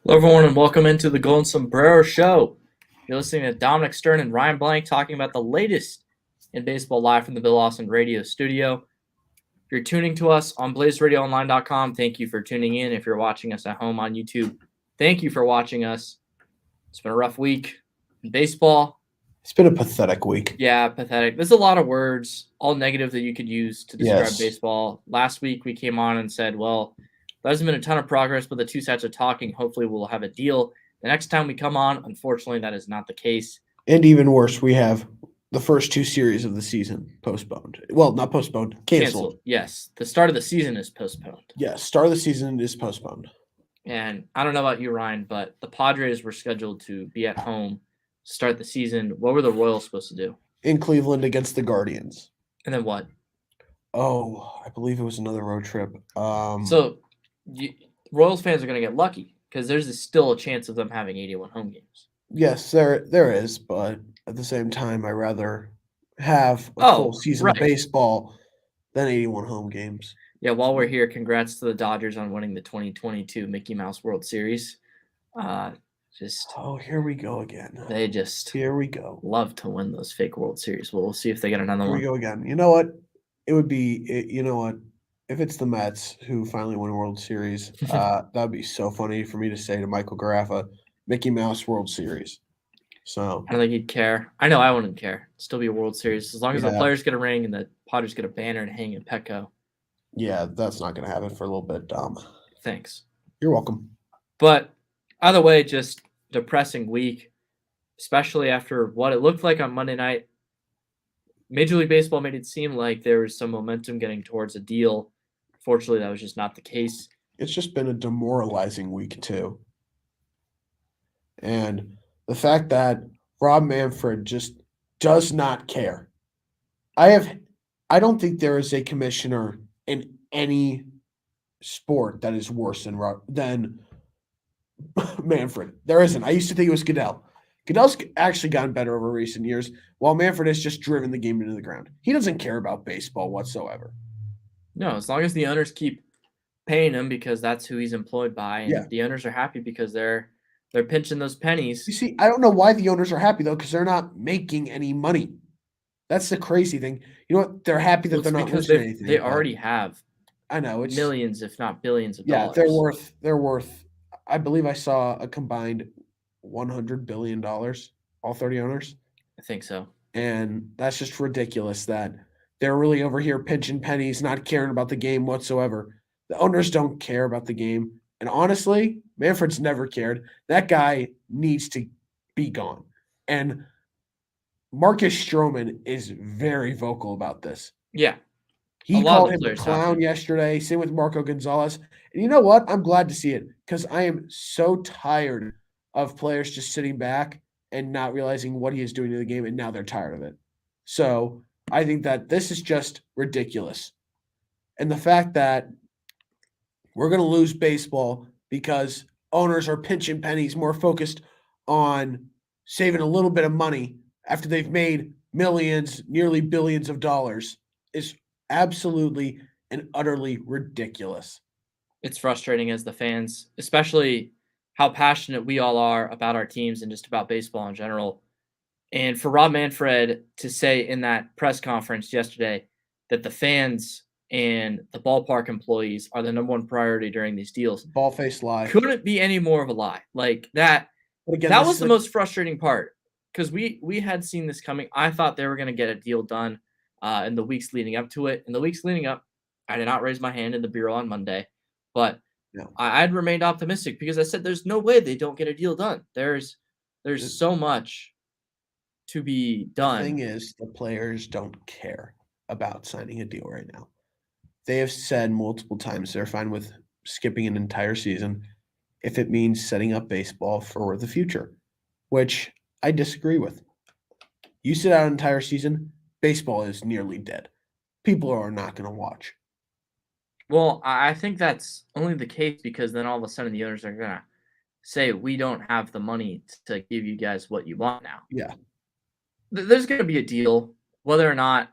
Hello, everyone, and welcome into the Golden Sombrero Show. You're listening to Dominic Stern and Ryan Blank talking about the latest in baseball live from the Bill Austin Radio Studio. If you're tuning to us on BlazeRadioOnline.com, thank you for tuning in. If you're watching us at home on YouTube, thank you for watching us. It's been a rough week in baseball. It's been a pathetic week. Yeah, pathetic. There's a lot of words, all negative, that you could use to describe baseball. Last week, we came on and said, well, there hasn't been a ton of progress, but the two sides are talking. Hopefully, we'll have a deal. The next time we come on, unfortunately, that is not the case. And even worse, we have the first two series of the season postponed. Well, not postponed, canceled. Yes, the start of the season is postponed. Yes, start of the season is postponed. And I don't know about you, Ryan, but the Padres were scheduled to be at home to start the season. What were the Royals supposed to do? In Cleveland against the Guardians. And then what? Oh, I believe it was another road trip. Royals fans are going to get lucky because there's still a chance of them having 81 home games. Yes, there is, but at the same time, I'd rather have a full season of baseball than 81 home games. Yeah, while we're here, congrats to the Dodgers on winning the 2022 Mickey Mouse World Series. Here we go again. They just here we go. Love to win those fake World Series. We'll see if they get another one. Here we go again. You know what? It would be. You know what? If it's the Mets who finally win a World Series, that'd be so funny for me to say to Michael Garaffa, Mickey Mouse World Series. So I don't think he'd care. I know I wouldn't care. It'd still be a World Series as long as the players get a ring and the Padres get a banner and hang in Petco. Yeah, that's not going to happen for a little bit, Dom. Thanks. You're welcome. But either way, just depressing week, especially after what it looked like on Monday night. Major League Baseball made it seem like there was some momentum getting towards a deal. Fortunately, that was just not the case. It's just been a demoralizing week, too. And the fact that Rob Manfred just does not care. I don't think there is a commissioner in any sport that is worse than Manfred. There isn't. I used to think it was Goodell. Goodell's actually gotten better over recent years, while Manfred has just driven the game into the ground. He doesn't care about baseball whatsoever. No, as long as the owners keep paying him because that's who he's employed by, and the owners are happy because they're pinching those pennies. You see, I don't know why the owners are happy, though, because they're not making any money. That's the crazy thing. You know what? They're happy that they're not losing anything. They already have. I know. It's millions, if not billions of dollars. Yeah, they're worth, I believe I saw a combined $100 billion, all 30 owners. I think so. And that's just ridiculous that they're really over here pinching pennies, not caring about the game whatsoever. The owners don't care about the game. And honestly, Manfred's never cared. That guy needs to be gone. And Marcus Stroman is very vocal about this. Yeah. He called him a clown yesterday. Same with Marco Gonzalez. And you know what? I'm glad to see it because I am so tired of players just sitting back and not realizing what he is doing to the game, and now they're tired of it. So I think that this is just ridiculous. And the fact that we're going to lose baseball because owners are pinching pennies, more focused on saving a little bit of money after they've made millions, nearly billions of dollars, is absolutely and utterly ridiculous. It's frustrating as the fans, especially how passionate we all are about our teams and just about baseball in general. And for Rob Manfred to say in that press conference yesterday that the fans and the ballpark employees are the number one priority during these deals. Ball-faced lie. Couldn't be any more of a lie. Like that. Again, that was the most frustrating part because we had seen this coming. I thought they were going to get a deal done in the weeks leading up to it. In the weeks leading up, I did not raise my hand in the bureau on Monday, but I'd remained optimistic because I said there's no way they don't get a deal done. There's so much to be done. The thing is, the players don't care about signing a deal right now. They have said multiple times they're fine with skipping an entire season if it means setting up baseball for the future, which I disagree with. You sit out an entire season, baseball is nearly dead. People are not going to watch. Well, I think that's only the case because then all of a sudden the owners are going to say, we don't have the money to give you guys what you want now. Yeah. There's going to be a deal, whether or not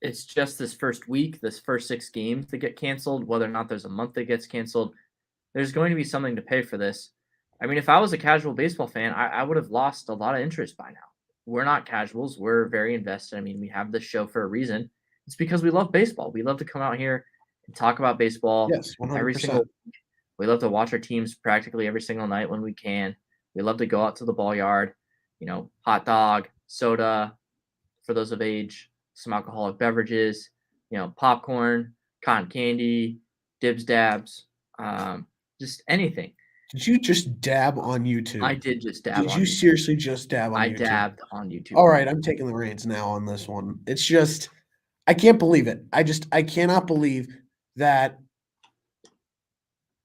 it's just this first week, this first 6 games that get canceled, whether or not there's a month that gets canceled. There's going to be something to pay for this. I mean, if I was a casual baseball fan, I would have lost a lot of interest by now. We're not casuals. We're very invested. I mean, we have this show for a reason. It's because we love baseball. We love to come out here and talk about baseball Yes, every 100%. single week. We love to watch our teams practically every single night when we can. We love to go out to the ball yard, hot dog, soda for those of age, some alcoholic beverages, popcorn, cotton candy, dibs dabs, just anything. Did you just dab on I YouTube? did just dab Did on you YouTube. seriously just dab on I YouTube? dabbed on YouTube. All right, I'm taking the reins now on this one. It's just I can't believe it. I cannot believe that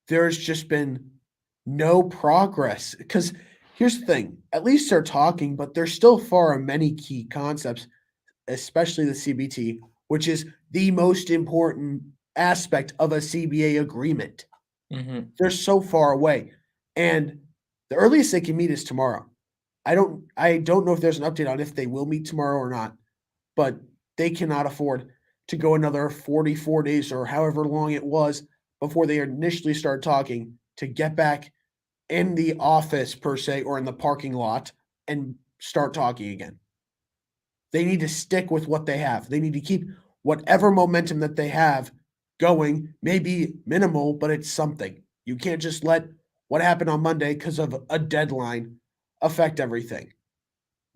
there's just been no progress. Because here's the thing, at least they're talking, but they're still far on many key concepts, especially the CBT, which is the most important aspect of a CBA agreement. Mhm. They're so far away. And the earliest they can meet is tomorrow. I don't know if there's an update on if they will meet tomorrow or not, but they cannot afford to go another 44 days or however long it was before they initially started talking to get back in the office per se or in the parking lot and start talking again. They need to stick with what they have. They need to keep whatever momentum that they have going, maybe minimal, but it's something. You can't just let what happened on Monday because of a deadline affect everything.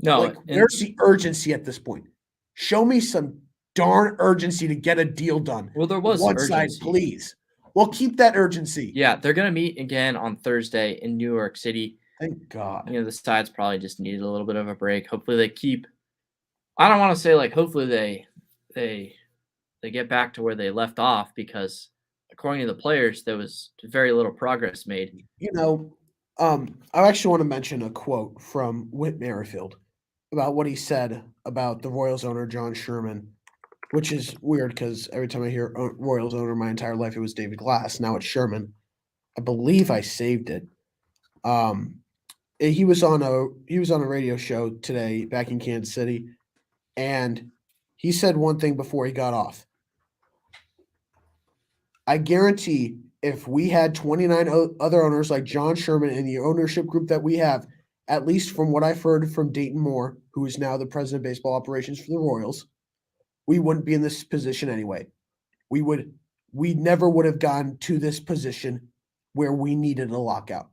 No, Like, and where's the urgency at this point? Show me some darn urgency to get a deal done. well, there was One side, urgency. please. Well, keep that urgency. Yeah, they're gonna meet again on Thursday in New York City. Thank God. The sides probably just needed a little bit of a break. Hopefully they keep I don't wanna say, like, hopefully they they get back to where they left off because according to the players, there was very little progress made. You know, I actually want to mention a quote from Whit Merrifield about what he said about the Royals owner, John Sherman, which is weird because every time I hear Royals owner my entire life, it was David Glass. Now it's Sherman. I believe I saved it. Um, he was on a radio show today back in Kansas City, and he said one thing before he got off. I guarantee if we had 29 other owners like John Sherman in the ownership group that we have, at least from what I've heard from Dayton Moore, who is now the president of baseball operations for the Royals, we wouldn't be in this position anyway. We never would have gotten to this position where we needed a lockout.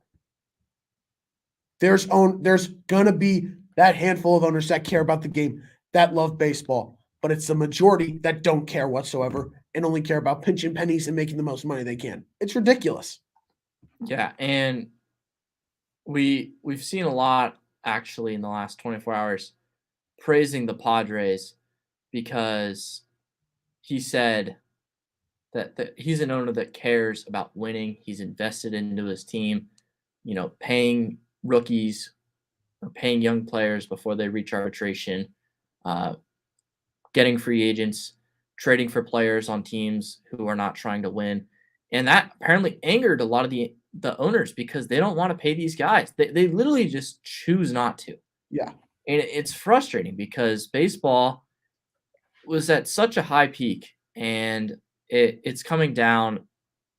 There's gonna be that handful of owners that care about the game, that love baseball, but it's the majority that don't care whatsoever and only care about pinching pennies and making the most money they can. It's ridiculous. Yeah, and we've seen a lot actually in the last 24 hours praising the Padres because he said that he's an owner that cares about winning. He's invested into his team, paying rookies or paying young players before they reach arbitration, uh, getting free agents, trading for players on teams who are not trying to win. And that apparently angered a lot of the owners because they don't want to pay these guys. They literally just choose not to. Yeah. And it's frustrating because baseball was at such a high peak and it's coming down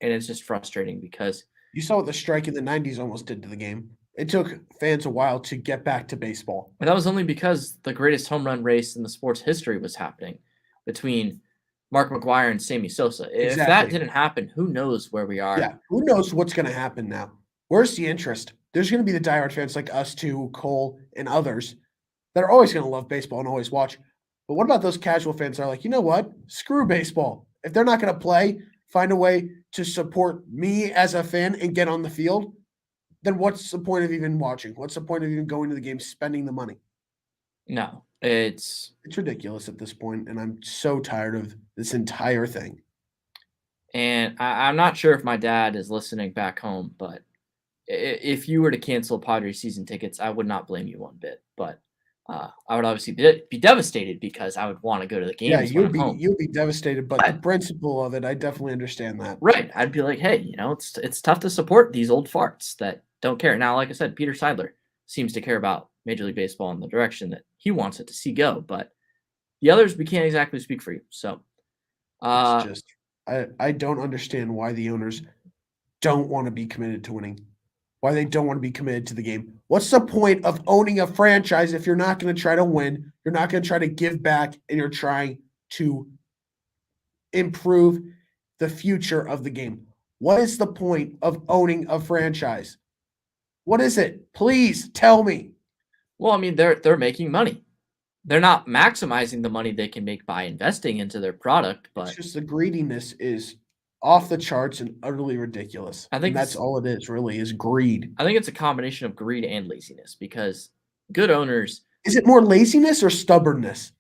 and it's just frustrating because You saw what the strike in the 90s almost did to the game. It took fans a while to get back to baseball. that was only because the greatest home run race in the sport's history was happening between Mark McGwire and Sammy Sosa. If that Exactly. didn't happen, who knows where we are? Yeah. Who knows what's going to happen now? Where's the interest? There's going to be the diehard fans like us two, Cole, and others that are always going to love baseball and always watch. But what about those casual fans that are like, you know what? Screw baseball. If they're not going to play, find a way to support me as a fan and get on the field, then what's the point of even watching? What's the point of even going to the game, spending the money? No, it's ridiculous at this point, and I'm so tired of this entire thing. and I'm not sure if my dad is listening back home, but if you were to cancel Padres season tickets, I would not blame you one bit. But I would obviously be devastated because I would want to go to the Yeah, games when I'm home. you'll be devastated, but the principle of it, I definitely understand that. Right. I'd be like, hey, it's tough to support these old farts that don't care. Now, like I said, Peter Seidler seems to care about Major League Baseball in the direction that he wants it to see go, but the others we can't exactly speak for you. So It's just I don't understand why the owners don't want to be committed to winning. why they don't want to be committed to the game. What's the point of owning a franchise if you're not going to try to win, you're not going to try to give back, and you're trying to improve the future of the game? What is the point of owning a franchise? What is it? Please tell me. Well, I mean, they're making money. They're not maximizing the money they can make by investing into their product, but it's just the greediness is off the charts and utterly ridiculous. I think that's all it is, really, is greed. I think it's a combination of greed and laziness because good owners. Is it more laziness or stubbornness?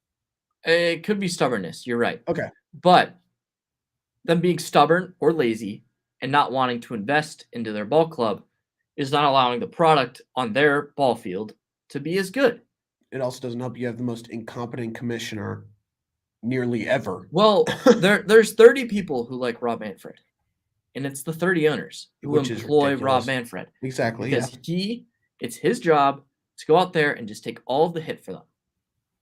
It could be stubbornness. You're right. Okay. But them being stubborn or lazy and not wanting to invest into their ball club is not allowing the product on their ball field to be as good. It also doesn't help you have the most incompetent commissioner nearly ever. Well, there's 30 people who like Rob Manfred, and it's the 30 owners who employ Rob Manfred. Exactly. Because it's his job to go out there and just take all of the hit for them.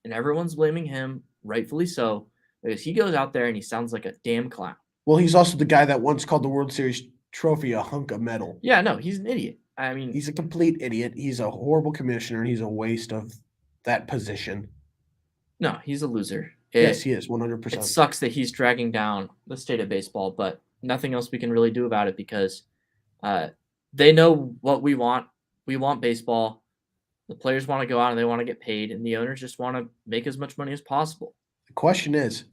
And everyone's blaming him, rightfully so, because he goes out there and he sounds like a damn clown. Well, he's also the guy that once called the World Series trophy a hunk of metal. Yeah, no, he's an idiot. I mean, he's a complete idiot. He's a horrible commissioner, and he's a waste of that position. No, he's a loser. Yes, he is, 100%. It sucks that he's dragging down the state of baseball, but nothing else we can really do about it because they know what we want. We want baseball. The players want to go out and they want to get paid, and the owners just want to make as much money as possible. The question is,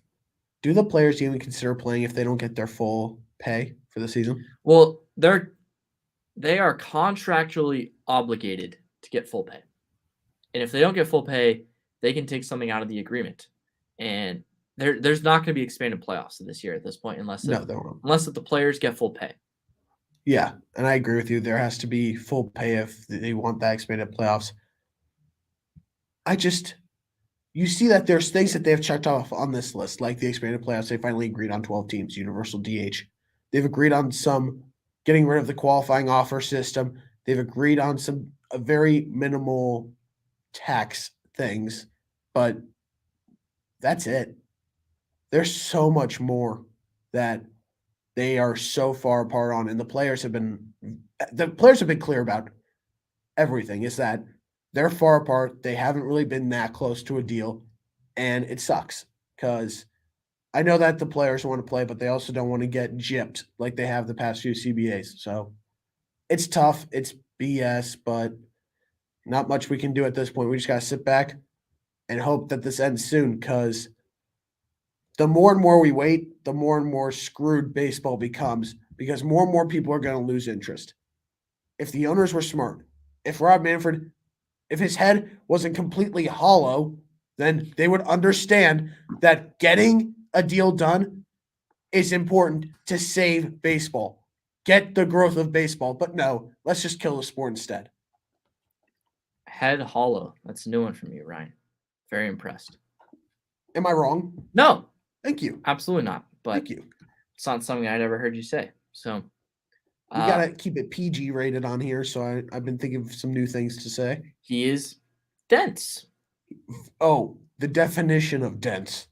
do the players even consider playing if they don't get their full pay for the season? Well, they are contractually obligated to get full pay. And if they don't get full pay, they can take something out of the agreement. And there's not going to be expanded playoffs this year at this point unless the players get full pay. Yeah, and I agree with you. There has to be full pay if they want that expanded playoffs. You see that there's things that they've checked off on this list, like the expanded playoffs. They finally agreed on 12 teams, universal DH. They've agreed on some getting rid of the qualifying offer system. They've agreed on some very minimal tax things, but that's it. There's so much more that they are so far apart on, and the players have been clear about everything. Is that they're far apart. They haven't really been that close to a deal, and it sucks because I know that the players want to play, but they also don't want to get gypped like they have the past few CBAs. So it's tough. It's BS, but not much we can do at this point. We just got to sit back and hope that this ends soon, because the more and more we wait, the more and more screwed baseball becomes, because more and more people are going to lose interest. If the owners were smart, if Rob Manfred, if his head wasn't completely hollow, then they would understand that getting a deal done is important to save baseball, get the growth of baseball. But no, let's just kill the sport instead. Head hollow. That's a new one from you, Ryan. Very impressed. Am I wrong? No. Thank you. Absolutely not. But thank you. It's not something I'd ever heard you say. So we gotta keep it PG rated on here. So I've been thinking of some new things to say. He is dense. Oh, the definition of dense.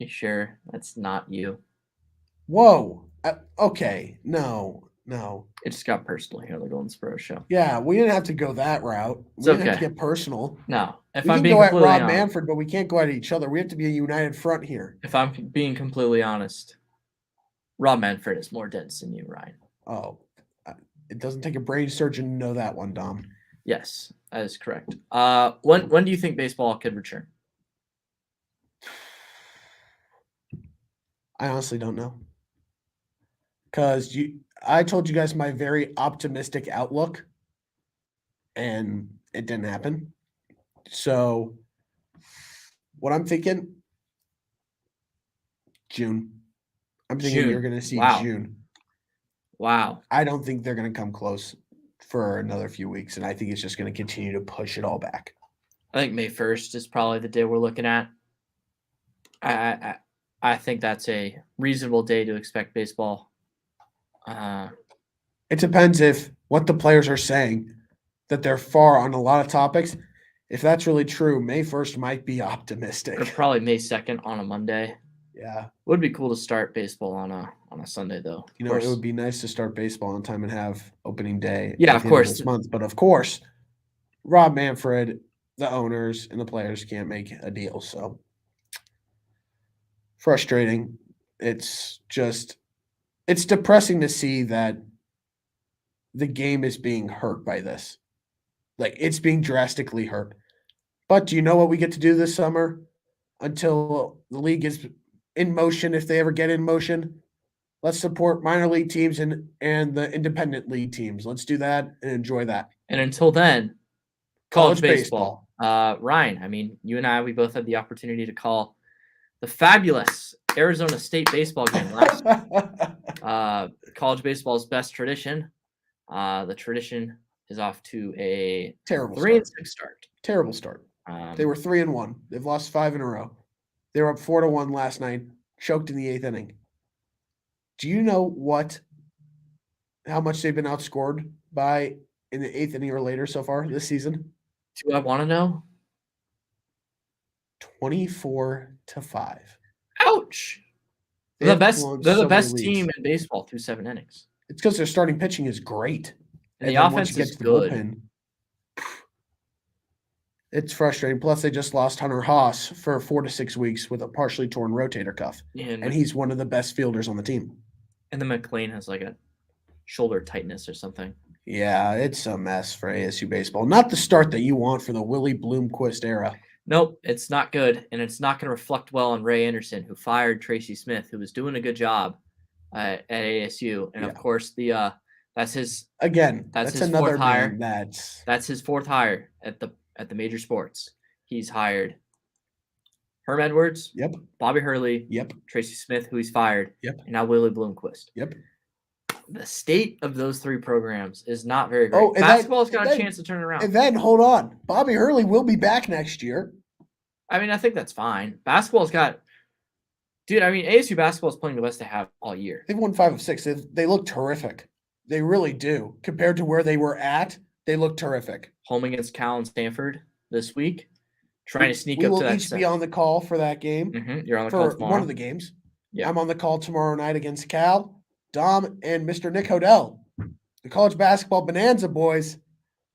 You sure that's not you? Whoa. Okay. No. It just got personal here on the Golden Sombrero Show. Yeah, we didn't have to go that route. We didn't have to get personal. No. If we can go at Rob Manfred, but we can't go at each other. We have to be a united front here. If I'm being completely honest, Rob Manfred is more dense than you, Ryan. Oh, it doesn't take a brain surgeon to know that one, Dom. Yes, that is correct. When do you think baseball could return? I honestly don't know. Because I told you guys my very optimistic outlook, and it didn't happen. So what I'm thinking, June. I'm thinking you're going to see June. Wow. I don't think they're going to come close for another few weeks, and I think it's just going to continue to push it all back. I think May 1st is probably the day we're looking at. I think that's a reasonable day to expect baseball. It depends if what the players are saying, that they're far on a lot of topics. If that's really true, May 1st might be optimistic. Or probably May 2nd on a Monday. Yeah. Would be cool to start baseball on a Sunday though. You know, it would be nice to start baseball on time and have opening day Yeah, at of the end of course. this month. But of course, Rob Manfred, the owners and the players can't make a deal. So frustrating. It's depressing to see that the game is being hurt by this. Like, it's being drastically hurt. But do you know what we get to do this summer until the league is in motion, if they ever get in motion? Let's support minor league teams and the independent league teams. Let's do that and enjoy that. And until then, college baseball. Ryan, I mean, you and I, we both had the opportunity to call the fabulous Arizona State baseball game last year. College baseball's best tradition. The tradition is off to a terrible 3-6 start. Terrible start. They were 3-1. They've lost 5 in a row. They were up 4-1 last night, choked in the 8th inning. Do you know how much they've been outscored by in the 8th inning or later so far this season? Do I want to know? 24-5. Ouch! They're the best team in baseball through 7 innings. It's because their starting pitching is great. And the offense is good. Bullpen, it's frustrating. Plus, they just lost Hunter Haas for 4 to 6 weeks with a partially torn rotator cuff. And he's one of the best fielders on the team. And then McLean has like a shoulder tightness or something. Yeah, it's a mess for ASU baseball. Not the start that you want for the Willie Bloomquist era. Nope, it's not good. And it's not going to reflect well on Ray Anderson, who fired Tracy Smith, who was doing a good job at ASU. And of course, that's his that's his another hire. That's his 4th hire at the major sports. He's hired Herm Edwards, yep, Bobby Hurley, yep, Tracy Smith, who he's fired, yep, and now Willie Bloomquist. Yep. The state of those 3 programs is not very great. Basketball's got a chance to turn around. And then hold on, Bobby Hurley will be back next year. I mean, I think that's fine. Basketball's got, dude. I mean, ASU basketball is playing the best they have all year. They've won 5 of 6. They look terrific. They really do. Compared to where they were at, they look terrific. Home against Cal and Stanford this week, trying to sneak up to that. We will each be on the call for that game. Mm-hmm. You're on the call tomorrow. One of the games. Yeah, I'm on the call tomorrow night against Cal. Dom and Mr. Nick Hodel, the college basketball bonanza boys,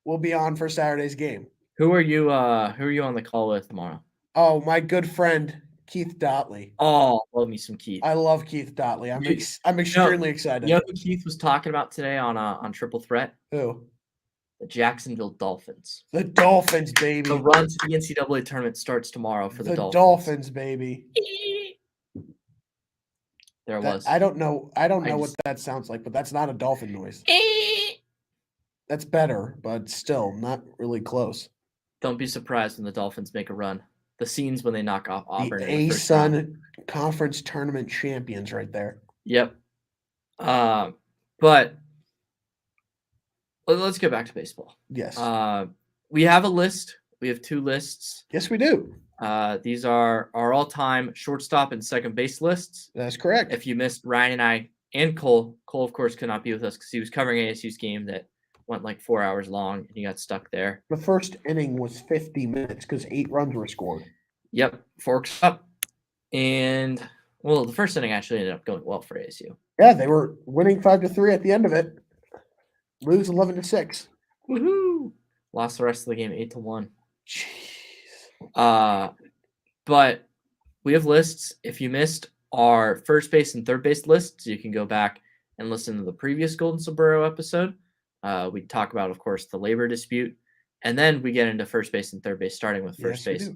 will be on for Saturday's game. Who are you on the call with tomorrow? Oh, my good friend Keith Dotley. Oh, love me some Keith. I love Keith Dotley. I'm extremely excited. You know who Keith was talking about today on Triple Threat? Who? The Jacksonville Dolphins. The Dolphins, baby. The run to the NCAA tournament starts tomorrow for the Dolphins. The Dolphins, baby. There it was. I don't know what that sounds like, but that's not a dolphin noise. That's better, but still not really close. Don't be surprised when the Dolphins make a run. The scenes when they knock off Auburn. The ASUN Conference Tournament champions right there. Yep. But let's get back to baseball. Yes. We have a list. We have 2 lists. Yes, we do. These are our all-time shortstop and second base lists. That's correct. If you missed Ryan and I and Cole of course could not be with us because he was covering ASU's game that went like 4 hours long and he got stuck there. The first inning was 50 minutes because 8 runs were scored. Yep, forks up. And well, the first inning actually ended up going well for ASU. Yeah, they were winning 5-3 at the end of it. Lose 11-6. Woohoo! Lost the rest of the game 8-1. Jeez. But we have lists. If you missed our first base and third base lists, you can go back and listen to the previous Golden Sombrero episode. We talk about, of course, the labor dispute, and then we get into first base and third base, starting with first base,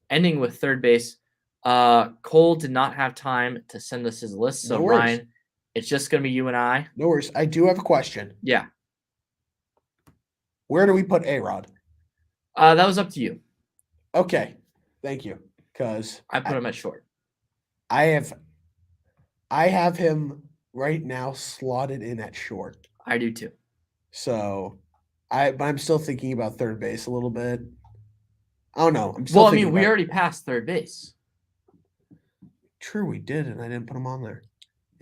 ending with third base. Cole did not have time to send us his list, so Ryan, it's just going to be you and I. No worries. I do have a question. Yeah. Where do we put A-Rod? That was up to you. Okay. Thank you. Because I put him at short. I have him right now slotted in at short. I do too. So I'm still thinking about third base a little bit. I don't know. We already passed third base. True, we did, and I didn't put him on there.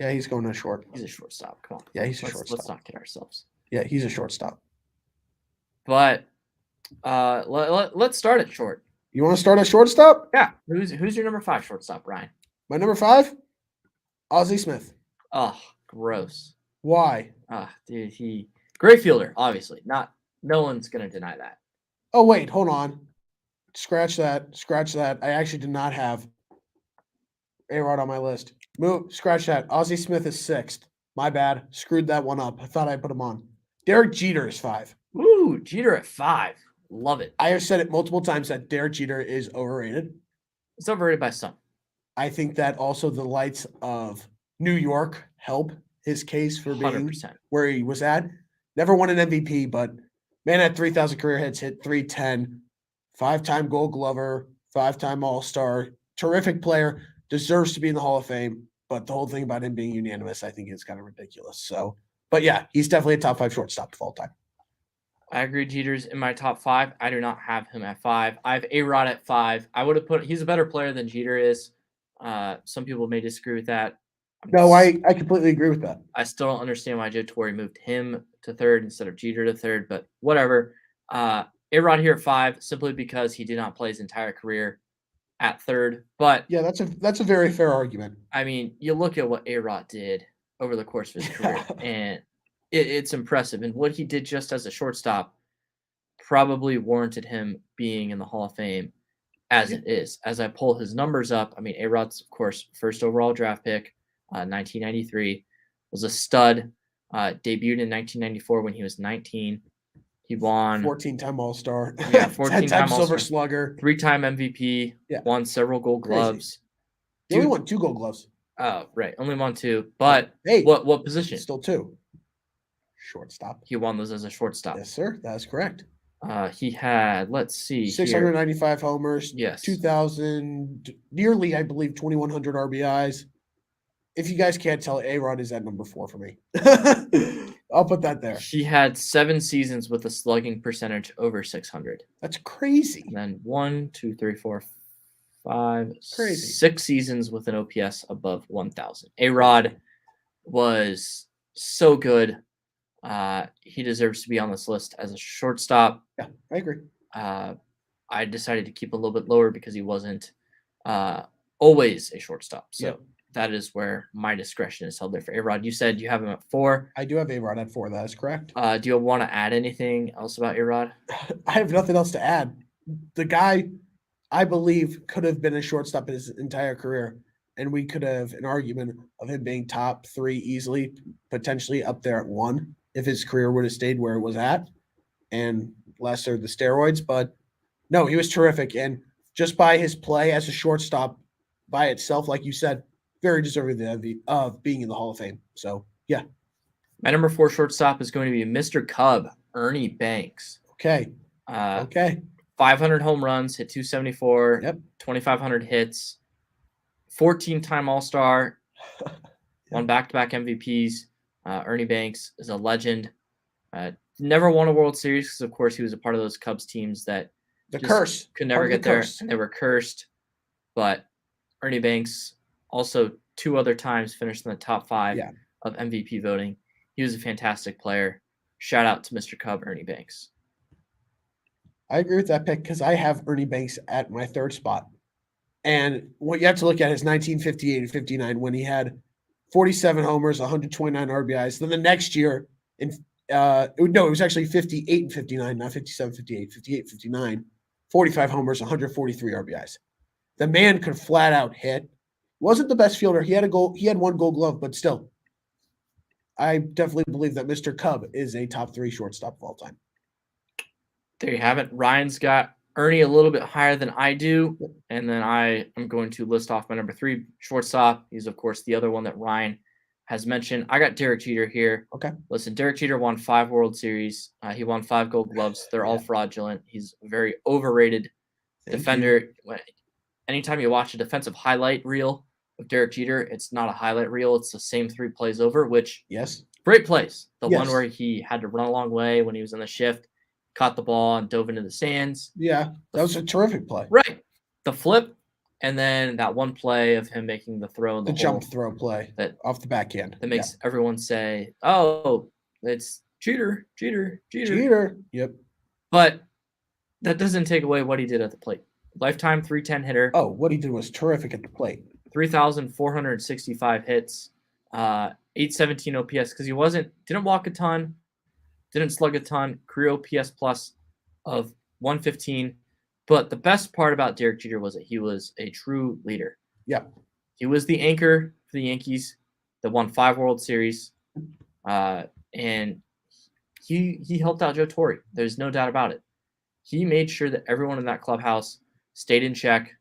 Yeah, he's going to short. He's a shortstop. Come on. Yeah, he's a shortstop. Let's not kid ourselves. Yeah, he's a shortstop. But let's start at short. You want to start at shortstop? Yeah. Who's your number 5 shortstop, Ryan? My number 5? Ozzie Smith. Oh, gross. Why? Dude, great fielder, obviously. No one's gonna deny that. Oh, wait, hold on. Scratch that. Scratch that. I actually did not have A-Rod on my list. Scratch that. Ozzie Smith is 6th. My bad. Screwed that one up. I thought I put him on. Derek Jeter is 5. Ooh, Jeter at 5. Love it. I have said it multiple times that Derek Jeter is overrated. It's overrated by some. I think that also the lights of New York help his case for being 100%. where he was at. Never won an MVP, but man had 3,000 career hits, hit 310, 5-time Gold Glover, 5-time All-Star, terrific player, deserves to be in the Hall of Fame. But the whole thing about him being unanimous, I think, is kind of ridiculous. So, but yeah, he's definitely a top 5 shortstop of all time. I agree. Jeter's in my top 5. I do not have him at 5. I have A-Rod at 5. I would have he's a better player than Jeter is. Some people may disagree with that. No, I completely agree with that. I still don't understand why Joe Torre moved him to 3rd instead of Jeter to 3rd, but whatever. A-Rod here at 5, simply because he did not play his entire career at 3rd. But yeah, that's a very fair argument. I mean, you look at what A-Rod did over the course of his career, and it's impressive. And what he did just as a shortstop probably warranted him being in the Hall of Fame as it is. As I pull his numbers up, I mean, A-Rod's, of course, first overall draft pick, 1993, was a stud, debuted in 1994 when he was 19. He won 14-time All-Star. Yeah, 14-time Silver Slugger. 3-time MVP. Yeah. Won several Gold Gloves. He only won 2 Gold Gloves. Oh, right. Only won 2. But hey, what position? Still 2. Shortstop. He won those as a shortstop. Yes, sir. That is correct. He had, let's see, 695 homers. Yes. 2,000, nearly, I believe, 2,100 RBIs. If you guys can't tell, A-Rod is at number 4 for me. I'll put that there. He had 7 seasons with a slugging percentage over 600. That's crazy. And then 1, 2, 3, 4, 5, crazy. 6 seasons with an OPS above 1,000. A-Rod was so good. He deserves to be on this list as a shortstop. Yeah, I agree. I decided to keep a little bit lower because he wasn't always a shortstop. So that is where my discretion is held there for A-Rod. You said you have him at 4. I do have A-Rod at 4. That is correct. Do you want to add anything else about A-Rod? I have nothing else to add. The guy, I believe, could have been a shortstop his entire career, and we could have an argument of him being top 3 easily, potentially up there at 1 if his career would have stayed where it was at and lesser the steroids. But no, he was terrific. And just by his play as a shortstop by itself, like you said, very deserving of being in the Hall of Fame. So, yeah. My number 4 shortstop is going to be Mr. Cub, Ernie Banks. Okay. 500 home runs, hit 274, 2,500 hits, 14-time All-Star, won back-to-back MVPs. Ernie Banks is a legend. Never won a World Series because, of course, he was a part of those Cubs teams that could never get there. And they were cursed. But Ernie Banks also 2 other times finished in the top 5 of MVP voting. He was a fantastic player. Shout out to Mr. Cub, Ernie Banks. I agree with that pick because I have Ernie Banks at my 3rd spot. And what you have to look at is 1958 and 59 when he had 47 homers, 129 RBIs. Then the next year, it was actually 58 and 59, not 57, 58, 58, 59, 45 homers, 143 RBIs. The man could flat out hit. Wasn't the best fielder. He had 1 Gold Glove, but still, I definitely believe that Mr. Cub is a top 3 shortstop of all time. There you have it. Ryan's got Ernie a little bit higher than I do, and then I am going to list off my number 3 shortstop. He's, of course, the other one that Ryan has mentioned. I got Derek Jeter here. Okay. Listen, Derek Jeter won 5 World Series. He won 5 Gold Gloves. They're all fraudulent. He's a very overrated defender. Anytime you watch a defensive highlight reel of Derek Jeter, it's not a highlight reel. It's the same 3 plays over, which great plays. The one where he had to run a long way when he was in the shift, caught the ball and dove into the stands. Yeah, that was a terrific play. Right. The flip, and then that one play of him making the throw in the jump throw play that off the backhand. That makes everyone say, oh, it's Jeter. Yep. But that doesn't take away what he did at the plate. Lifetime 310 hitter. Oh, what he did was terrific at the plate. 3,465 hits, 817 OPS because he didn't walk a ton, didn't slug a ton, career OPS plus of 115. But the best part about Derek Jeter was that he was a true leader. Yeah. He was the anchor for the Yankees that won 5 World Series. And he helped out Joe Torre. There's no doubt about it. He made sure that everyone in that clubhouse stayed in check.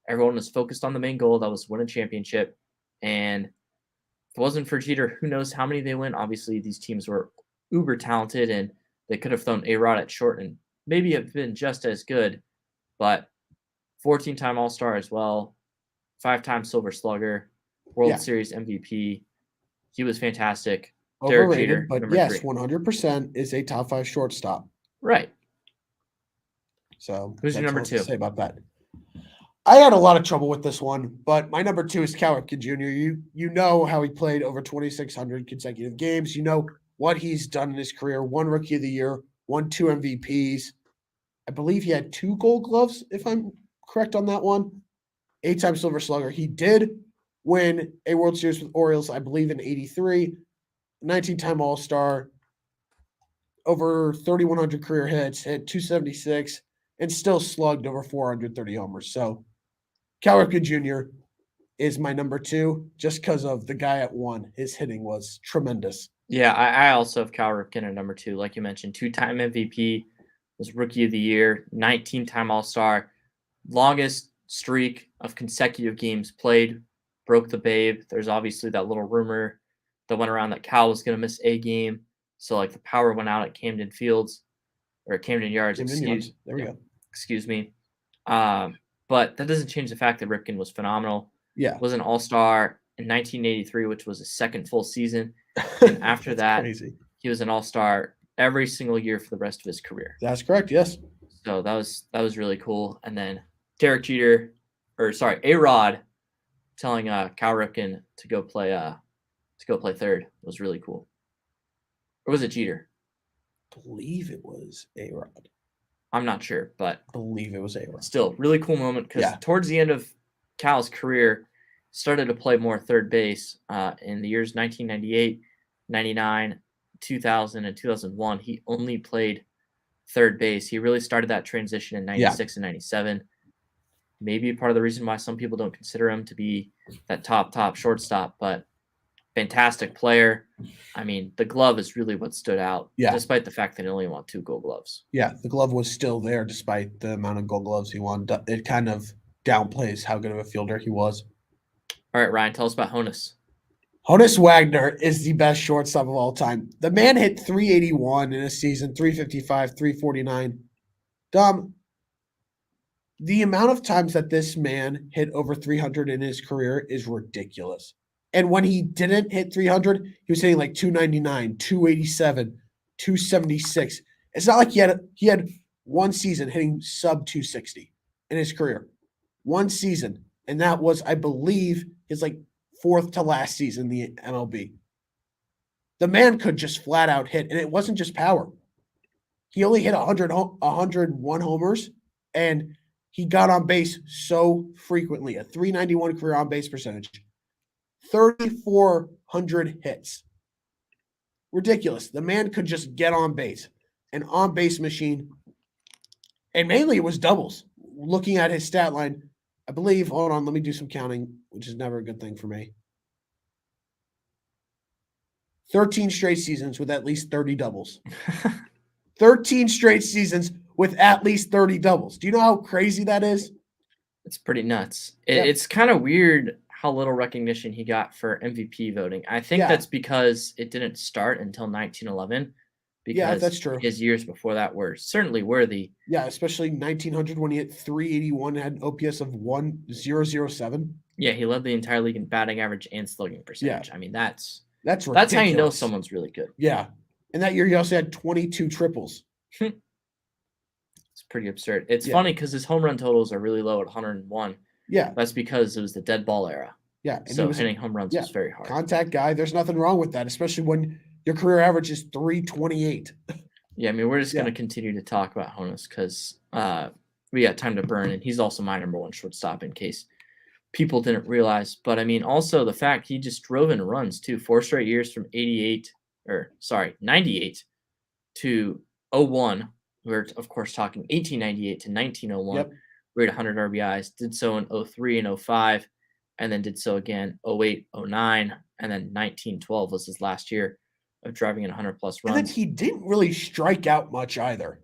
Everyone was focused on the main goal, that was win a championship. And if it wasn't for Jeter, who knows how many they win. Obviously, these teams were uber talented, and they could have thrown A-Rod at short and maybe have been just as good. But 14-time All-Star as well, 5-time Silver Slugger, World Series MVP. He was fantastic. Overrated, Jeter, but yes, 100% is a top 5 shortstop. Right. So who's your number 2? Say about that. I had a lot of trouble with this one, but my number 2 is Cal Ripken Jr. You know how he played over 2,600 consecutive games. You know what he's done in his career. 1 Rookie of the Year, won 2 MVPs. I believe he had 2 Gold Gloves, if I'm correct on that one. 8-time Silver Slugger. He did win a World Series with Orioles, I believe, in '83. 19-time All-Star. Over 3,100 career hits, hit 276, and still slugged over 430 homers. So Cal Ripken Jr. is my number 2 just because of the guy at 1. His hitting was tremendous. Yeah, I also have Cal Ripken at number 2. Like you mentioned, 2-time MVP, was Rookie of the Year, 19-time All-Star, longest streak of consecutive games played, broke the Babe. There's obviously that little rumor that went around that Cal was going to miss a game. So, like, the power went out at Camden Yards. There we go. Excuse me. But that doesn't change the fact that Ripken was phenomenal. Yeah. Was an All-Star in 1983, which was his second full season. And after that, crazy. He was an All-Star every single year for the rest of his career. That's correct, yes. So that was really cool. And then A-Rod telling Cal Ripken to go play third was really cool. Or was it Jeter? I believe it was A-Rod. I'm not sure, but I believe it was A-Rod. Still, really cool moment because towards the end of Cal's career, started to play more third base in the years 1998, 99, 2000, and 2001. He only played third base. He really started that transition in 96 and 97. Maybe part of the reason why some people don't consider him to be that top shortstop, but fantastic player. I mean, the glove is really what stood out, despite the fact that he only won 2 Gold Gloves. Yeah, the glove was still there despite the amount of Gold Gloves he won. It kind of downplays how good of a fielder he was. All right, Ryan, tell us about Honus. Honus Wagner is the best shortstop of all time. The man hit 381 in a season, 355, 349. Dom, the amount of times that this man hit over 300 in his career is ridiculous. And when he didn't hit 300, he was hitting like 299, 287, 276. It's not like he had one season hitting sub 260 in his career. One season. And that was, I believe, his like 4th to last season in the MLB. The man could just flat out hit, and it wasn't just power. He only hit 101 homers, and he got on base so frequently. A 391 career on base percentage. 3,400 hits. Ridiculous. The man could just get on base. An on-base machine. And mainly it was doubles. Looking at his stat line, I believe, hold on, let me do some counting, which is never a good thing for me. 13 straight seasons with at least 30 doubles. 13 straight seasons with at least 30 doubles. Do you know how crazy that is? It's pretty nuts. It's kind of weird how little recognition he got for MVP voting. I think that's because it didn't start until 1911. Because that's true. His years before that were certainly worthy. Yeah, especially 1900 when he hit 381 and had an OPS of 1,007. Yeah, he led the entire league in batting average and slugging percentage. Yeah. I mean, that's ridiculous. That's how you know someone's really good. Yeah. And that year he also had 22 triples. It's pretty absurd. It's funny because his home run totals are really low at 101. Yeah. That's because it was the dead ball era. Yeah. And so hitting home runs was very hard. Contact guy. There's nothing wrong with that, especially when your career average is 328. Yeah, I mean, we're just going to continue to talk about Honus because we got time to burn, and he's also my number 1 shortstop in case people didn't realize. But I mean, also the fact he just drove in runs too. 4 straight years from 98 to 01. We're of course talking 1898 to 1901. Yep. We had 100 RBIs. Did so in 03 and 05, and then did so again 08, 09, and then 1912 was his last year of driving in 100 plus runs. And then he didn't really strike out much either.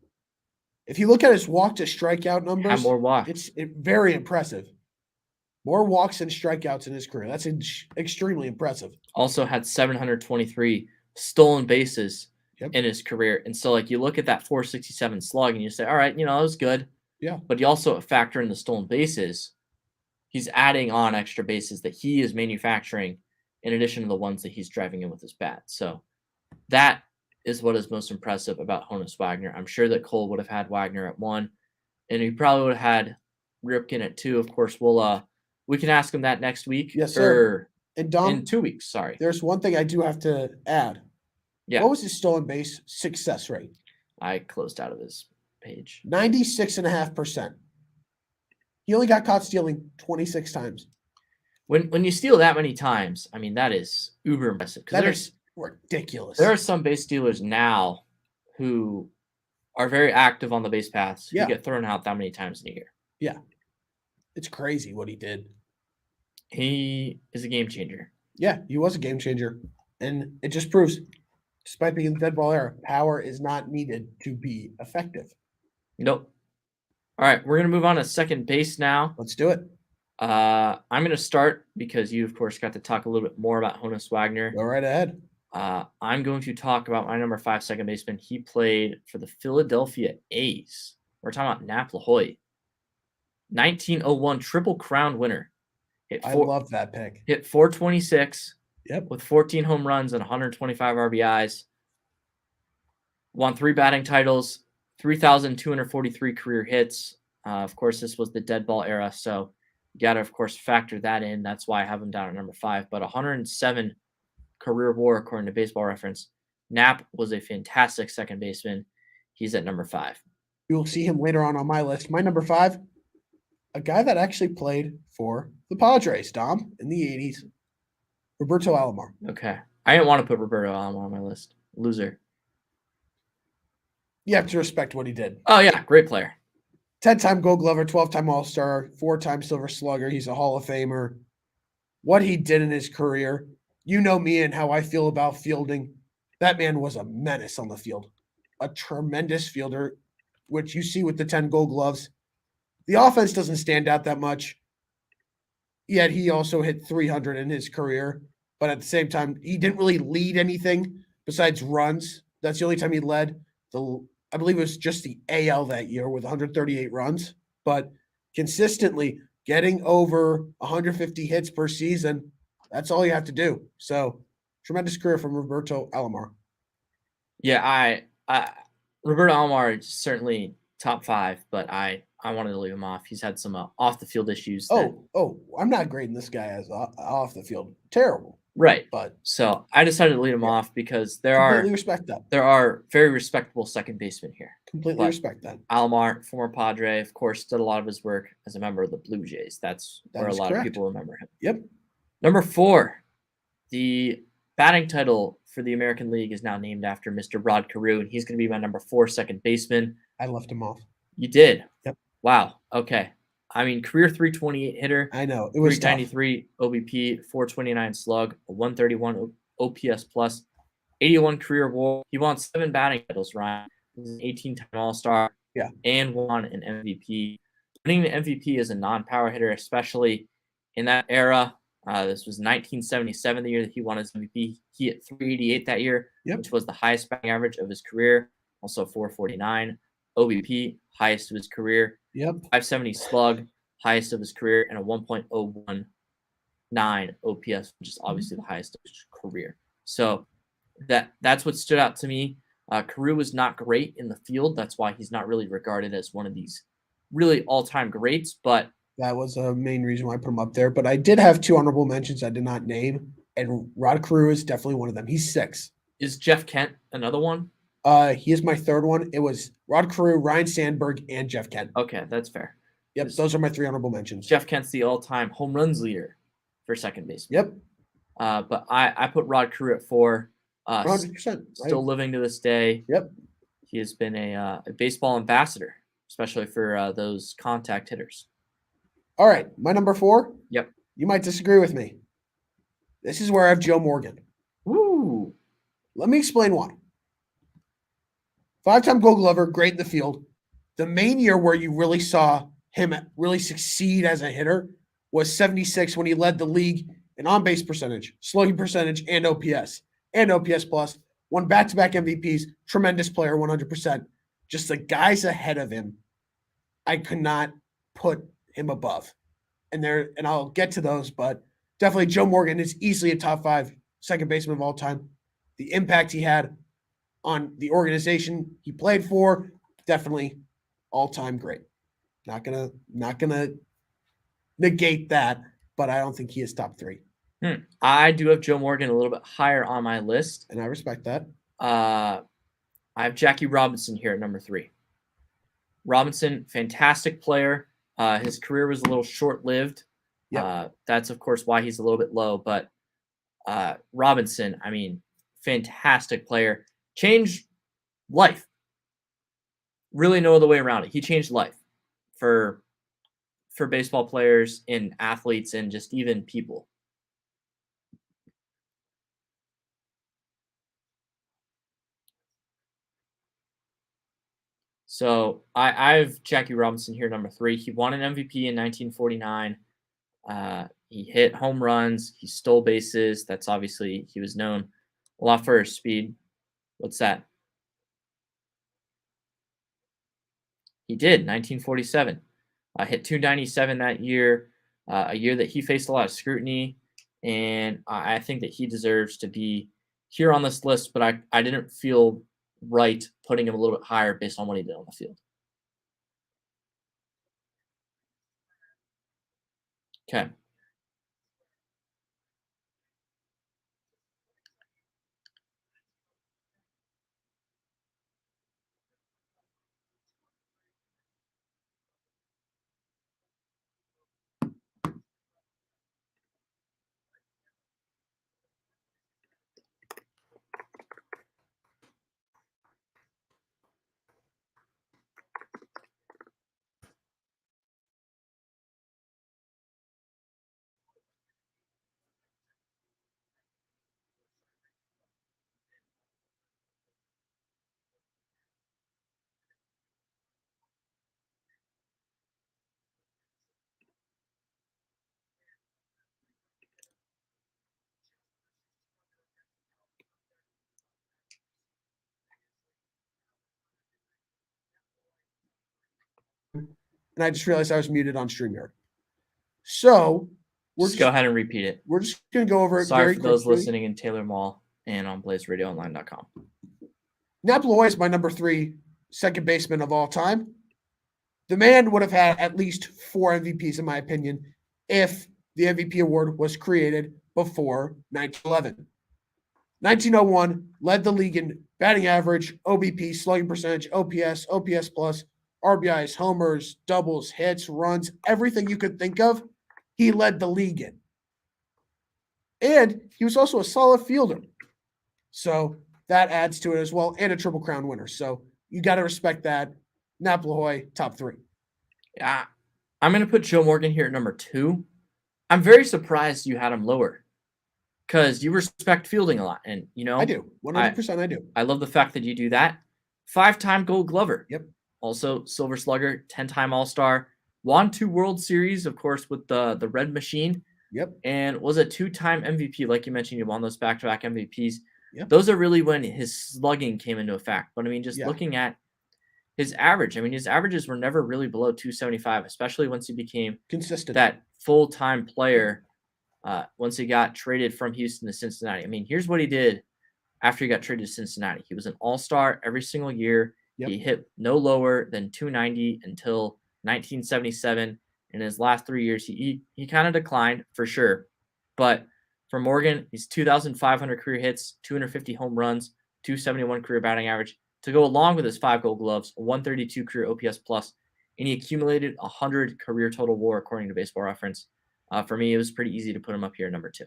If you look at his walk to strikeout numbers, had more walks. It's very impressive. More walks and strikeouts in his career. That's extremely impressive. Also had 723 stolen bases in his career. And so, like, you look at that 467 slug and you say, all right, that was good. Yeah. But you also factor in the stolen bases. He's adding on extra bases that he is manufacturing in addition to the ones that he's driving in with his bat. So that is what is most impressive about Honus Wagner. I'm sure that Cole would have had Wagner at 1, and he probably would have had Ripken at 2. Of course, we can ask him that next week. Yes, sir. And Dom, in 2 weeks, sorry. There's one thing I do have to add. Yeah. What was his stolen base success rate? I closed out of his page. 96.5%. He only got caught stealing 26 times. When you steal that many times, I mean, that is uber impressive. That is ridiculous. There are some base stealers now who are very active on the base paths who get thrown out that many times in a year. Yeah. It's crazy what he did. He is a game changer. Yeah, he was a game changer. And it just proves, despite being in the dead ball era, power is not needed to be effective. Nope. All right, we're going to move on to second base now. Let's do it. I'm going to start because you, of course, got to talk a little bit more about Honus Wagner. Go right ahead. I'm going to talk about my number 5 second baseman. He played for the Philadelphia A's. We're talking about Nap LaHoy. 1901 Triple Crown winner. I love that pick. Hit 426 with 14 home runs and 125 RBIs. Won 3 batting titles, 3,243 career hits. Of course, this was the dead ball era, so you got to, of course, factor that in. That's why I have him down at number 5. But 107 career WAR, according to Baseball Reference. Knapp was a fantastic second baseman. He's at number 5. You will see him later on my list. My number 5, a guy that actually played for the Padres, Dom, in the 80s. Roberto Alomar. Okay. I didn't want to put Roberto Alomar on my list. Loser. You have to respect what he did. Oh, yeah. Great player. 10-time Gold Glover, 12-time All-Star, 4-time Silver Slugger. He's a Hall of Famer. What he did in his career, you know me and how I feel about fielding. That man was a menace on the field. A tremendous fielder, which you see with the 10 Gold Gloves. The offense doesn't stand out that much, yet he also hit 300 in his career. But at the same time, he didn't really lead anything besides runs. That's the only time he led. I believe it was just the AL that year with 138 runs. But consistently getting over 150 hits per season, that's all you have to do. So, tremendous career from Roberto Alomar. Yeah, I Roberto Alomar is certainly top 5, but I wanted to leave him off. He's had some off the field issues. I'm not grading this guy as off the field. Terrible. Right. But so I decided to leave him off because there respect that. There are very respectable second basemen here. Completely respect that. Alomar, former Padre, of course, did a lot of his work as a member of the Blue Jays. That's where a lot of people remember him. Yep. Number 4, the batting title for the American League is now named after Mr. Rod Carew, and he's going to be my number 4 second baseman. I left him off. You did? Yep. Wow. Okay. I mean, career 328 hitter. I know. It was 393 OBP, 429 slug, a 131 OPS plus, 81 career WAR. He won 7 batting titles, Ryan. He was an 18-time All-Star. Yeah. And won an MVP. Winning the MVP as a non-power hitter, especially in that era. This was 1977, the year that he won his MVP. He hit 388 that year, which was the highest batting average of his career. Also 449 OBP, highest of his career. 570 slug, highest of his career, and a 1.019 OPS, which is obviously the highest of his career. So that's what stood out to me. Carew was not great in the field. That's why he's not really regarded as one of these really all-time greats. But that was a main reason why I put him up there. But I did have 2 honorable mentions I did not name, and Rod Carew is definitely one of them. He's 6. Is Jeff Kent another one? He is my 3rd one. It was Rod Carew, Ryan Sandberg, and Jeff Kent. Okay, that's fair. Yep, those are my 3 honorable mentions. Jeff Kent's the all-time home runs leader for second baseman. Yep. But I put Rod Carew at 4. 100%. Still living to this day. Yep. He has been a baseball ambassador, especially for those contact hitters. All right, my number 4. Yep. You might disagree with me. This is where I have Joe Morgan. Woo! Let me explain why. 5-time Gold Glover, great in the field. The main year where you really saw him really succeed as a hitter was 76 when he led the league in on-base percentage, slugging percentage, and OPS plus. Won back-to-back MVPs. Tremendous player, 100%. Just the guys ahead of him, I could not put him above. And I'll get to those, but definitely Joe Morgan is easily a top 5 second baseman of all time. The impact he had on the organization he played for, definitely all-time great. Not gonna negate that, but I don't think he is top 3. I do have Joe Morgan a little bit higher on my list, and I respect that. I have Jackie Robinson here at number 3. Robinson, fantastic player. His career was a little short-lived. Yep. That's, of course, why he's a little bit low. But Robinson, I mean, fantastic player. Changed life. Really no other way around it. He changed life for baseball players and athletes and just even people. So I have Jackie Robinson here, number 3. He won an MVP in 1949. He hit home runs. He stole bases. That's obviously, he was known a lot for his speed. What's that? He did, 1947. Hit 297 that year, a year that he faced a lot of scrutiny. And I think that he deserves to be here on this list, but I didn't feel right putting him a little bit higher based on what he did on the field. Okay. And I just realized I was muted on StreamYard. So Just go ahead and repeat it. We're just going to go over it Sorry very for quickly. those listening in Taylor Mall and on BlazeRadioOnline.com. Nap Loy is my number 3 second baseman of all time. The man would have had at least 4 MVPs, in my opinion, if the MVP award was created before 1911. 1901 led the league in batting average, OBP, slugging percentage, OPS, OPS plus, RBIs, homers, doubles, hits, runs, everything you could think of, he led the league in. And he was also a solid fielder. So that adds to it as well, and a Triple Crown winner. So you got to respect that. Nap Lahoy, top 3. Yeah. I'm going to put Joe Morgan here at number 2. I'm very surprised you had him lower because you respect fielding a lot. And, you know, I do. 100% I do. I love the fact that you do that. 5-time Gold Glover. Yep. Also Silver Slugger, 10-time All-Star. Won 2 World Series, of course, with the Red Machine. Yep. And was a 2-time MVP. Like you mentioned, you won those back-to-back MVPs. Yep. Those are really when his slugging came into effect. But, I mean, just looking at his average, I mean, his averages were never really below 275, especially once he became consistent, that full-time player once he got traded from Houston to Cincinnati. I mean, here's what he did after he got traded to Cincinnati. He was an all-star every single year. Yep. He hit no lower than 290 until 1977. In his last 3 years, he kind of declined for sure. But for Morgan, he's 2,500 career hits, 250 home runs, 271 career batting average. To go along with his 5 Gold Gloves, 132 career OPS plus, and he accumulated 100 career total WAR according to Baseball Reference. For me, it was pretty easy to put him up here at number 2.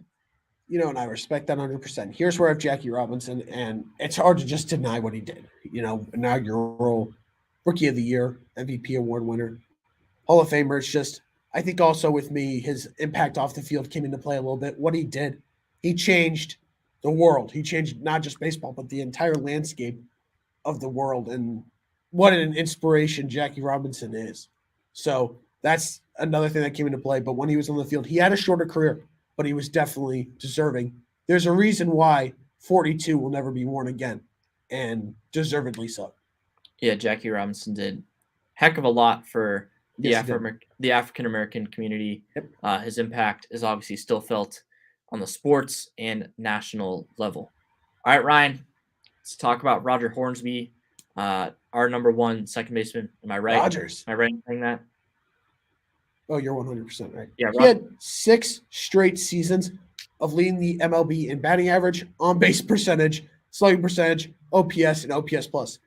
And I respect that 100%. Here's where I have Jackie Robinson, and it's hard to just deny what he did. Inaugural Rookie of the Year, MVP award winner, Hall of Famer. It's just, I think also with me, his impact off the field came into play a little bit. What he did, he changed the world. He changed not just baseball, but the entire landscape of the world. And what an inspiration Jackie Robinson is. So that's another thing that came into play. But when he was on the field, he had a shorter career, but he was definitely deserving. There's a reason why 42 will never be worn again, and deservedly so. Yeah, Jackie Robinson did heck of a lot for the African-American community. Yep. His impact is obviously still felt on the sports and national level. All right, Ryan, let's talk about Roger Hornsby, our number 1 second baseman. Am I right? Rogers. Am I right in saying that? Oh, you're 100% right. Yeah, he had 6 straight seasons of leading the MLB in batting average, on-base percentage, slugging percentage, OPS, and OPS plus.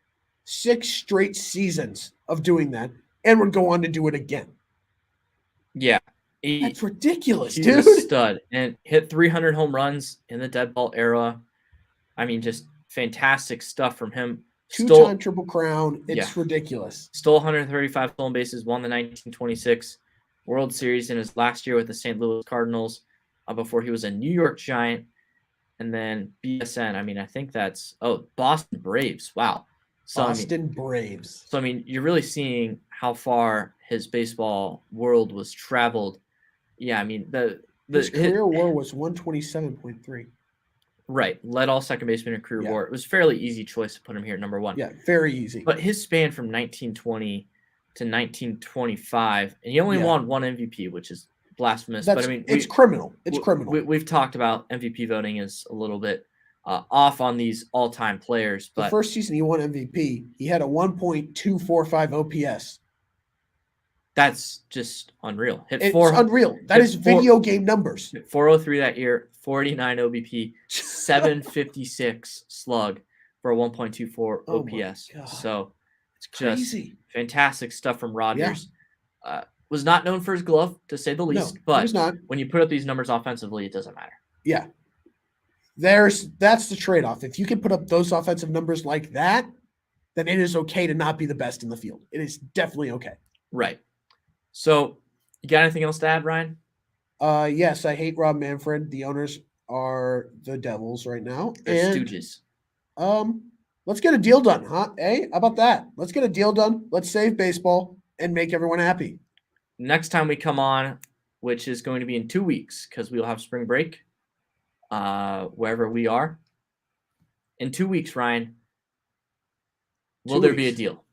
6 straight seasons of doing that, and would go on to do it again. Yeah. That's ridiculous, dude. He was a stud and hit 300 home runs in the dead ball era. I mean, just fantastic stuff from him. 2-time Triple Crown. It's ridiculous. Stole 135 stolen bases, won the 1926 World Series in his last year with the St. Louis Cardinals before he was a New York Giant. And then BSN, I mean, I think that's Boston Braves. Wow. Boston Braves. So, I mean, you're really seeing how far his baseball world was traveled. Yeah, I mean, his career WAR was 127.3. Right. Led all second basemen in career WAR. It was a fairly easy choice to put him here at number 1. Yeah, very easy. But his span from 1920 to 1925, and he only won 1 MVP, which is blasphemous. But I mean, it's criminal. It's criminal. We've talked about MVP voting is a little bit off on these all-time players. But the first season he won MVP, he had a 1.245 OPS. That's just unreal. It's unreal. That is video game numbers. 403 that year, 49 OBP, 756 slug for a 1.24 OPS. So it's just fantastic stuff from Rogers. Yeah. Was not known for his glove, to say the least. But when you put up these numbers offensively, it doesn't matter. Yeah. That's the trade-off. If you can put up those offensive numbers like that, then it is okay to not be the best in the field. It is definitely okay. Right. So, you got anything else to add, Ryan? Yes, I hate Rob Manfred. The owners are the Devils right now. They're stooges. Let's get a deal done, huh? Hey, how about that? Let's get a deal done. Let's save baseball and make everyone happy. Next time we come on, which is going to be in 2 weeks, because we'll have spring break wherever we are. In 2 weeks, Ryan, will there be a deal?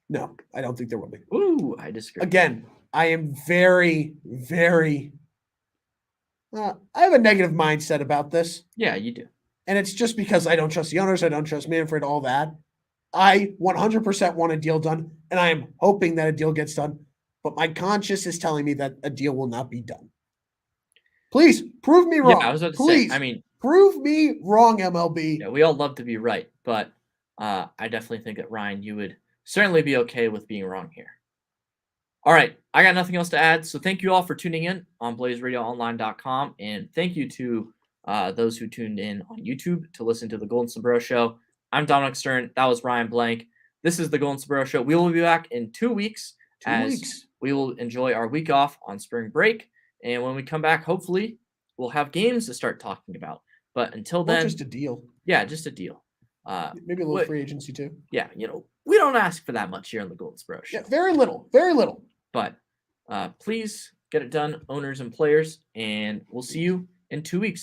No, I don't think there will be. Ooh, I disagree. Again, I am very, very I have a negative mindset about this. Yeah, you do. And it's just because I don't trust the owners. I don't trust Manfred, all that. I 100% want a deal done, and I am hoping that a deal gets done. But my conscience is telling me that a deal will not be done. Please, prove me wrong. Yeah, I was about to say, I mean, prove me wrong, MLB. Yeah, we all love to be right, but I definitely think that, Ryan, you would certainly be okay with being wrong here. All right, I got nothing else to add. So thank you all for tuning in on BlazeRadioOnline.com, and thank you to those who tuned in on YouTube to listen to the Golden Sombrero Show. I'm Dominic Stern. That was Ryan Blank. This is the Golden Sombrero Show. We will be back in 2 weeks. We will enjoy our week off on spring break, and when we come back, hopefully, we'll have games to start talking about. But until then, just a deal. Yeah, just a deal. Maybe a little free agency too. Yeah, we don't ask for that much here on the Golden Sombrero Show. Yeah, very little, very little. But please get it done, owners and players, and we'll see you in 2 weeks.